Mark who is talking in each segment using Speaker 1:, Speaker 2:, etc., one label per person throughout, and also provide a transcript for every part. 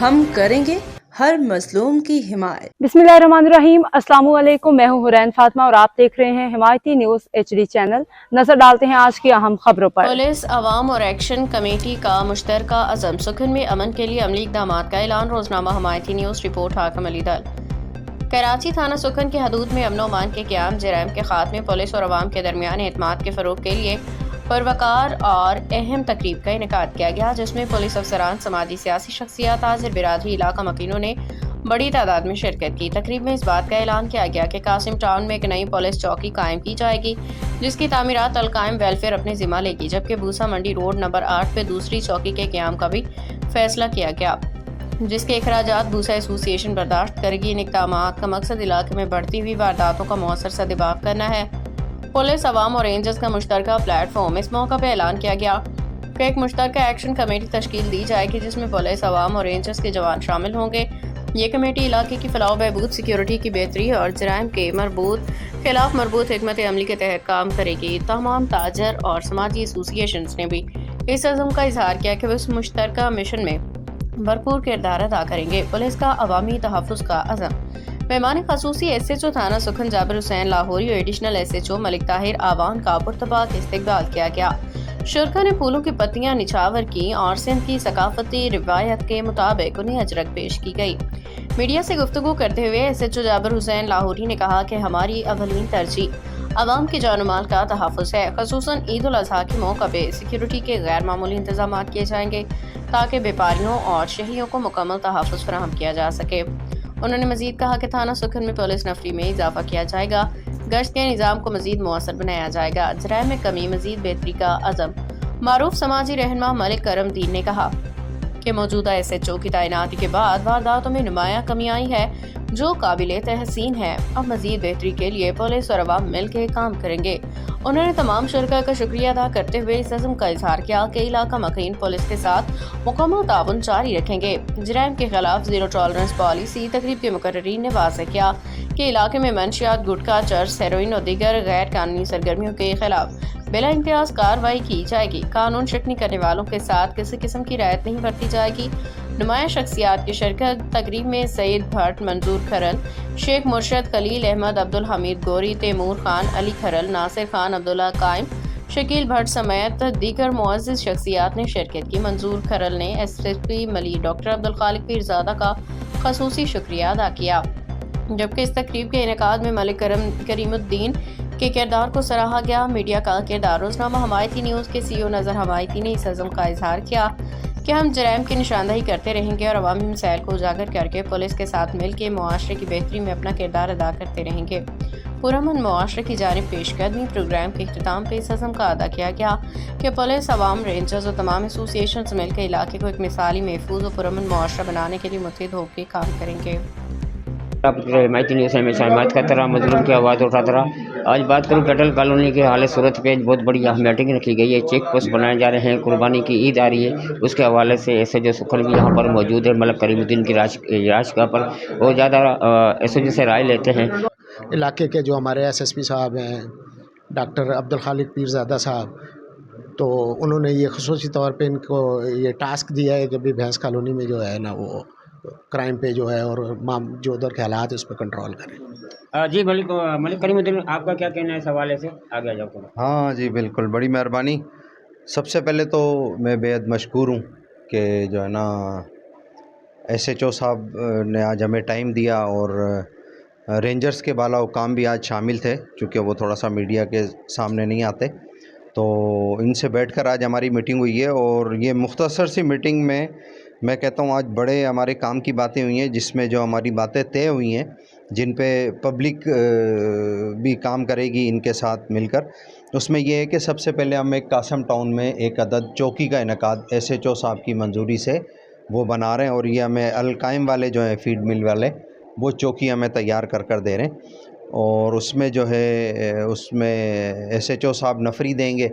Speaker 1: ہم کریں گے ہر مظلوم کی حمایت۔
Speaker 2: بسم اللہ الرحمن الرحیم، السلام علیکم، میں ہوں حرین فاطمہ اور آپ دیکھ رہے ہیں حمایتی نیوز HD چینل۔ نظر ڈالتے ہیں آج کی اہم خبروں پر۔
Speaker 3: پولیس، عوام اور ایکشن کمیٹی کا مشترکہ عزم، سکھن میں امن کے لیے عملی اقدامات کا اعلان۔ روزنامہ حمایتی نیوز رپورٹ حاکم علی دل۔ کراچی تھانہ سکھن کی حدود میں امن و امان کے قیام، جرائم کے خاتمے، پولیس اور عوام کے درمیان اعتماد کے فروغ کے لیے پروقار اور اہم تقریب کا انعقاد کیا گیا، جس میں پولیس افسران، سماجی سیاسی شخصیات، تاجر برادری، علاقہ مکینوں نے بڑی تعداد میں شرکت کی۔ تقریب میں اس بات کا اعلان کیا گیا کہ قاسم ٹاؤن میں ایک نئی پولیس چوکی قائم کی جائے گی، جس کی تعمیرات القائم ویلفیئر اپنے ذمہ لے گی، جبکہ بوسا منڈی روڈ نمبر 8 پہ دوسری چوکی کے قیام کا بھی فیصلہ کیا گیا، جس کے اخراجات بوسا ایسوسی ایشن برداشت کرے گی۔ ان اقدامات کا مقصد علاقے میں بڑھتی ہوئی وارداتوں کا مؤثر سدباب کرنا ہے۔ پولیس، عوام اور رینجرز کا مشترکہ پلیٹ فارم۔ اس موقع پہ اعلان کیا گیا کہ ایک مشترکہ ایکشن کمیٹی تشکیل دی جائے گی، جس میں پولیس، عوام اور رینجرز کے جوان شامل ہوں گے۔ یہ کمیٹی علاقے کی فلاح و بہبود، سیکیورٹی کی بہتری اور جرائم کے خلاف مربوط حکمت عملی کے تحت کام کرے گی۔ تمام تاجر اور سماجی ایسوسی ایشنز نے بھی اس عزم کا اظہار کیا کہ وہ اس مشترکہ مشن میں بھرپور کردار ادا کریں گے۔ پولیس کا عوامی تحفظ کا عزم۔ مہمان خصوصی SHO تھانہ سکھن جابر حسین لاہوری اور ایڈیشنل SHO ملک طاہر آوان کا پرتپاک استقبال کیا گیا۔ شرکا نے پھولوں کی پتیاں نچھاور کی اور سندھ کی ثقافتی روایت کے مطابق انہیں اجرک پیش کی گئی۔ میڈیا سے گفتگو کرتے ہوئے SHO جابر حسین لاہوری نے کہا کہ ہماری اولین ترجیح عوام کے جان و مال کا تحفظ ہے، خصوصاً عید الاضحیٰ کے موقع پہ سیکیورٹی کے غیر معمولی انتظامات کیے جائیں گے تاکہ بیپاریوں اور شہریوں کو مکمل تحفظ فراہم کیا جا سکے۔ انہوں نے مزید کہا کہ تھانہ سکھن میں پولیس نفری میں اضافہ کیا جائے گا، گشت کے نظام کو مزید مؤثر بنایا جائے گا، جرائم میں کمی، مزید بہتری کا عزم۔ معروف سماجی رہنما ملک کرم دین نے کہا کہ موجودہ SHO کی تعیناتی کے بعد وارداتوں میں نمایاں کمی آئی ہے، جو قابل تحسین ہے۔ اب مزید بہتری کے لیے پولیس اور عوام مل کے کام کریں گے۔ انہوں نے تمام شرکاء کا شکریہ ادا کرتے ہوئے اس عزم کا اظہار کیا کہ علاقہ مکین پولیس کے ساتھ مکمل تعاون جاری رکھیں گے۔ جرائم کے خلاف زیرو ٹالرنس پالیسی۔ تقریب کے مقررین نے واضح کیا کہ علاقے میں منشیات، گٹکا، چرس، ہیروئن اور دیگر غیر قانونی سرگرمیوں کے خلاف بلا امتیاز کارروائی کی جائے گی۔ قانون شکنی کرنے والوں کے ساتھ کسی قسم کی رعایت نہیں برتی جائے گی۔ نمایاں شخصیات کی شرکت۔ تقریب میں سعید بھٹ، منظور کھرل، شیخ مرشد، خلیل احمد، عبدالحمید گوری، تیمور خان، علی کھرل، ناصر خان، عبداللہ قائم، شکیل بھٹ سمیت دیگر معزز شخصیات نے شرکت کی۔ منظور کھرل نے SSP ملی ڈاکٹر عبدالخالق پیرزادہ کا خصوصی شکریہ ادا کیا، جبکہ اس تقریب کے انعقاد میں ملک کریم الدین کے کردار کو سراہا گیا۔ میڈیا کا کردار۔ روزنامہ حمایتی نیوز کے CEO نظر حمایتی نے اس عزم کا اظہار کیا کہ ہم جرائم کی نشاندہی کرتے رہیں گے اور عوامی مسائل کو اجاگر کر کے پولیس کے ساتھ مل کے معاشرے کی بہتری میں اپنا کردار ادا کرتے رہیں گے۔ پرامن معاشرے کی جانب پیش قدمی پروگرام کے اختتام پہ اس عزم کا ادا کیا گیا کہ پولیس، عوام، رینجرز اور تمام ایسوسی ایشنز مل کے علاقے کو ایک مثالی، محفوظ اور پرامن معاشرہ بنانے کے لیے متحد ہو کے کام کریں گے۔
Speaker 4: آپ حمایتی نیوز ہمیشہ حمایت کرتا رہا، مظلوم کی آواز اٹھاتا رہا۔ آج بات کروں کٹل کالونی کے حال صورت پہ بہت بڑی اہم میٹنگ رکھی گئی ہے۔ چیک پوسٹ بنائے جا رہے ہیں، قربانی کی عید آ رہی ہے، اس کے حوالے سے SHO سکھن بھی یہاں پر موجود ہے، ملک کریم الدین کی راشگاہ پر بہت زیادہ SHO سے رائے لیتے ہیں۔
Speaker 5: علاقے کے جو ہمارے SSP صاحب ہیں ڈاکٹر عبدالخالق پیرزادہ صاحب، تو انہوں نے یہ خصوصی طور پہ ان کو یہ ٹاسک دیا ہے کہ بھی بھینس کالونی میں جو ہے نا وہ کرائم پہ جو ہے اور جو ادھر کے حالات اس پہ کنٹرول کریں۔
Speaker 4: جی ملک کریم الدین، آپ کا کیا کہنا ہے اس حوالے سے؟ آگے آ جاؤ۔
Speaker 6: ہاں جی بالکل، بڑی مہربانی۔ سب سے پہلے تو میں بےحد مشکور ہوں کہ جو ہے نا SHO صاحب نے آج ہمیں ٹائم دیا، اور رینجرز کے بالا حکام بھی آج شامل تھے، چونکہ وہ تھوڑا سا میڈیا کے سامنے نہیں آتے، تو ان سے بیٹھ کر آج ہماری میٹنگ ہوئی ہے۔ اور یہ مختصر سی میٹنگ میں کہتا ہوں آج بڑے ہمارے کام کی باتیں ہوئی ہیں، جس میں جو ہماری باتیں طے ہوئی ہیں، جن پہ پبلک بھی کام کرے گی ان کے ساتھ مل کر۔ اس میں یہ ہے کہ سب سے پہلے ہم ایک قاسم ٹاؤن میں ایک عدد چوکی کا انعقاد SHO صاحب کی منظوری سے وہ بنا رہے ہیں، اور یہ ہمیں القائم والے جو ہیں فیڈ مل والے وہ چوکی ہمیں تیار کر دے رہے ہیں، اور اس میں جو ہے اس میں SHO صاحب نفری دیں گے۔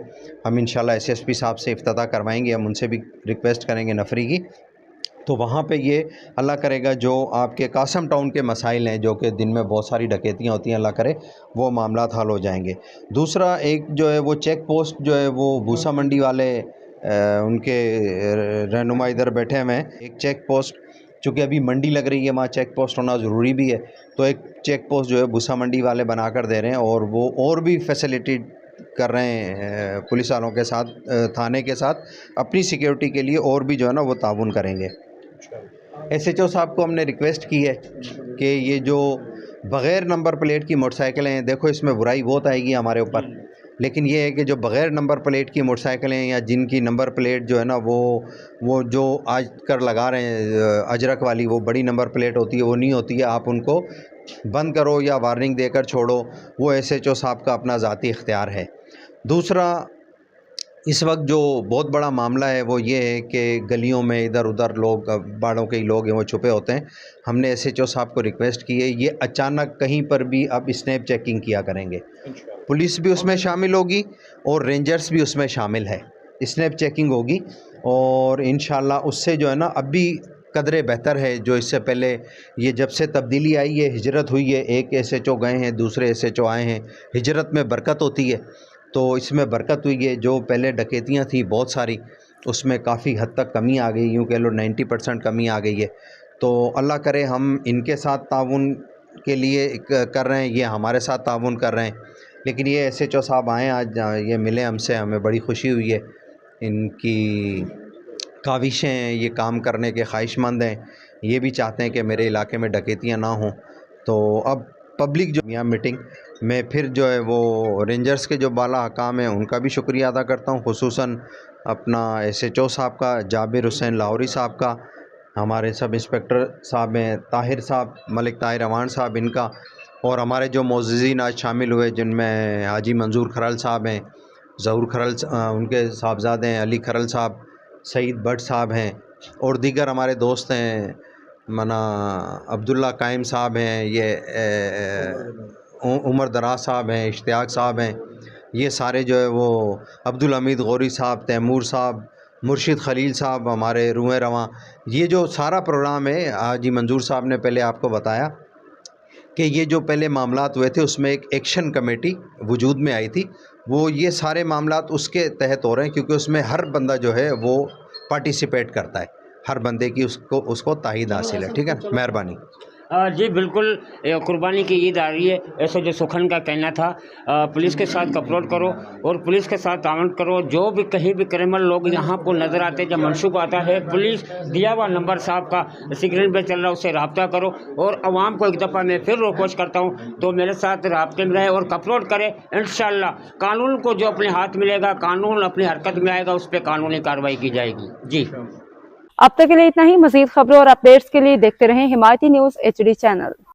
Speaker 6: ہم انشاءاللہ SSP صاحب سے افتتاح کروائیں گے، ہم ان سے بھی ریکویسٹ کریں گے نفری کی، تو وہاں پہ یہ اللہ کرے گا جو آپ کے قاسم ٹاؤن کے مسائل ہیں، جو کہ دن میں بہت ساری ڈکیتیاں ہوتی ہیں، اللہ کرے وہ معاملات حل ہو جائیں گے۔ دوسرا ایک جو ہے وہ چیک پوسٹ جو ہے وہ بوسا منڈی والے ان کے رہنما ادھر بیٹھے ہوئے ہیں، ایک چیک پوسٹ چونکہ ابھی منڈی لگ رہی ہے وہاں چیک پوسٹ ہونا ضروری بھی ہے، تو ایک چیک پوسٹ جو ہے بھوسا منڈی والے بنا کر دے رہے ہیں، اور وہ اور بھی فیسلٹی کر رہے ہیں پولیس والوں کے ساتھ، تھانے کے ساتھ اپنی سیکیورٹی کے لیے اور بھی جو ہے نا وہ تعاون کریں گے۔ ایس ایچ او صاحب کو ہم نے ریکویسٹ کی ہے کہ یہ جو بغیر نمبر پلیٹ کی موٹر سائیکلیں ہیں، دیکھو اس میں برائی بہت آئے گی ہمارے اوپر، لیکن یہ ہے کہ جو بغیر نمبر پلیٹ کی موٹر سائیکلیں یا جن کی نمبر پلیٹ جو ہے نا وہ جو آج کر لگا رہے ہیں اجرک والی، وہ بڑی نمبر پلیٹ ہوتی ہے، وہ نہیں ہوتی ہے، آپ ان کو بند کرو یا وارننگ دے کر چھوڑو، وہ ایس ایچ او صاحب کا اپنا ذاتی اختیار ہے۔ دوسرا، اس وقت جو بہت بڑا معاملہ ہے وہ یہ ہے کہ گلیوں میں ادھر ادھر لوگ، باڑوں کے لوگ ہیں وہ چھپے ہوتے ہیں۔ ہم نے ایس ایچ او صاحب کو ریکویسٹ کی ہے یہ اچانک کہیں پر بھی اب اسنیپ چیکنگ کیا کریں گے، پولیس بھی اس میں شامل ہوگی اور رینجرز بھی اس میں شامل ہے، اسنیپ چیکنگ ہوگی، اور انشاءاللہ اس سے جو ہے نا اب بھی قدرے بہتر ہے۔ جو اس سے پہلے یہ جب سے تبدیلی آئی ہے، ہجرت ہوئی ہے، ایک ایس ایچ او گئے ہیں، دوسرے ایس ایچ او آئے ہیں، ہجرت میں برکت ہوتی ہے، تو اس میں برکت ہوئی ہے۔ جو پہلے ڈکیتیاں تھیں بہت ساری، اس میں کافی حد تک کمی آ گئی، یوں کہہ لو 90% کمی آ گئی ہے۔ تو اللہ کرے ہم ان کے ساتھ تعاون کے لیے کر رہے ہیں، یہ ہمارے ساتھ تعاون کر رہے ہیں، لیکن یہ ایس ایچ او صاحب آئیں آج، یہ ملے ہم سے، ہمیں بڑی خوشی ہوئی ہے۔ ان کی کاوشیں ہیں، یہ کام کرنے کے خواہش مند ہیں، یہ بھی چاہتے ہیں کہ میرے علاقے میں ڈکیتیاں نہ ہوں۔ تو اب پبلک جو یہاں میٹنگ میں پھر جو ہے وہ رینجرز کے جو بالا حکام ہیں ان کا بھی شکریہ ادا کرتا ہوں، خصوصاً اپنا ایس ایچ او صاحب کا، جابر حسین لاہوری صاحب کا، ہمارے سب انسپکٹر صاحب ہیں طاہر صاحب، ملک طاہر امان صاحب، ان کا، اور ہمارے جو معززین آج شامل ہوئے جن میں حاجی منظور کھرل صاحب ہیں، ظہور کھرل ان کے صاحبزادے ہیں، علی کھرل صاحب، سعید بٹ صاحب ہیں، اور دیگر ہمارے دوست ہیں، عبداللہ قائم صاحب ہیں، یہ عمر دراز صاحب ہیں، اشتیاق صاحب ہیں، یہ سارے جو ہے وہ عبدالحمید غوری صاحب، تیمور صاحب، مرشد خلیل صاحب، ہمارے روئے رواں، یہ جو سارا پروگرام ہے، حاجی منظور صاحب نے پہلے آپ کو بتایا کہ یہ جو پہلے معاملات ہوئے تھے اس میں ایک ایکشن کمیٹی وجود میں آئی تھی، وہ یہ سارے معاملات اس کے تحت ہو رہے ہیں، کیونکہ اس میں ہر بندہ جو ہے وہ پارٹیسپیٹ کرتا ہے، ہر بندے کی اس کو تائید حاصل ہے۔ ٹھیک ہے، مہربانی۔
Speaker 4: جی بالکل، قربانی کی عید آ رہی ہے، ایسے جو سکھن کا کہنا تھا پولیس کے ساتھ کپروٹ کرو اور پولیس کے ساتھ تعاون کرو، جو بھی کہیں بھی کرمل لوگ یہاں کو نظر آتے، جب منشوب آتا ہے پولیس دیا ہوا نمبر صاحب کا اسکرین پہ چل رہا ہے، اس سے رابطہ کرو، اور عوام کو ایک دفعہ میں پھر ریکویسٹ کرتا ہوں تو میرے ساتھ رابطے میں رہے اور کپروٹ کرے، انشاءاللہ قانون کو جو اپنے ہاتھ ملے گا، قانون اپنی حرکت میں آئے گا، اس پہ قانونی کارروائی کی جائے گی۔ جی
Speaker 2: اب تک کے لیے اتنا ہی، مزید خبروں اور اپڈیٹس کے لیے دیکھتے رہیں حمایتی نیوز HD چینل۔